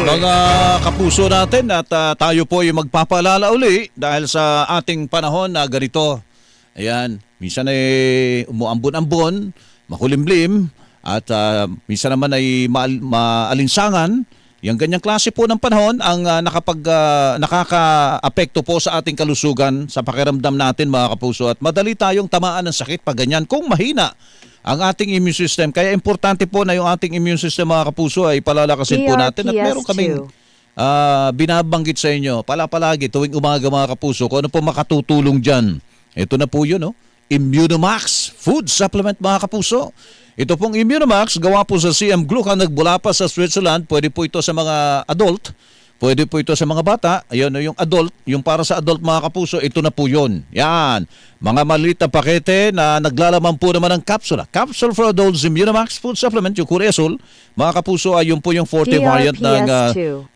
Mga kapuso natin at tayo po ay magpapaalala uli dahil sa ating panahon na ganito. Ayan, minsan ay umuambon-ambon, makulimlim at minsan naman ay maalinsangan. Yung ganyang klase po ng panahon ang nakaka-apekto po sa ating kalusugan, sa pakiramdam natin mga kapuso, at madali tayong tamaan ng sakit pag ganyan kung mahina ang ating immune system. Kaya importante po na yung ating immune system mga kapuso ay palalakasin po natin. At meron kaming binabanggit sa inyo palagi tuwing umaga mga kapuso kung ano po makatutulong dyan. Ito na po yun, no? Immunomax Food Supplement mga kapuso. Ito pong Immunomax, gawa po sa CM Glucan, nagbula pa sa Switzerland. Pwede po ito sa mga adult, pwede po ito sa mga bata. Ayun, yung adult, yung para sa adult mga kapuso, ito na po yun. Yan, mga maliit na pakete na naglalaman po naman ng kapsula. Capsule for Adults Immunomax Food Supplement, yung Kuresol. Mga kapuso, ay yun po yung 40 variant ng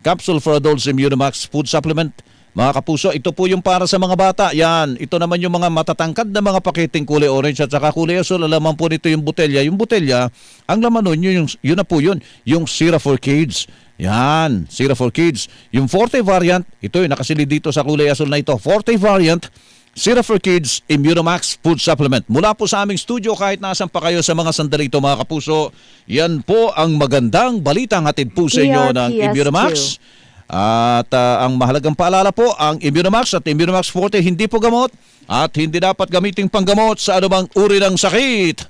Capsule for Adults Immunomax Food Supplement. Mga kapuso, ito po yung para sa mga bata. Yan, ito naman yung mga matatangkad na mga paketing kulay orange at saka kulay asul. Alaman po nito yung botelya. Yung botelya, ang laman nun, yun na po yun. Yung Syrup for Kids. Yan, Syrup for Kids. Yung 40 variant, ito yung nakasilid dito sa kulay asul na ito. 40 variant, Syrup for Kids Immunomax Food Supplement. Mula po sa aming studio, kahit nasan pa kayo sa mga sandali ito mga kapuso, yan po ang magandang balitang hatid po sa inyo ng Immunomax. At ang mahalagang paalala po, ang Immunomax at Immunomax Forte hindi po gamot at hindi dapat gamiting panggamot sa anumang uri ng sakit.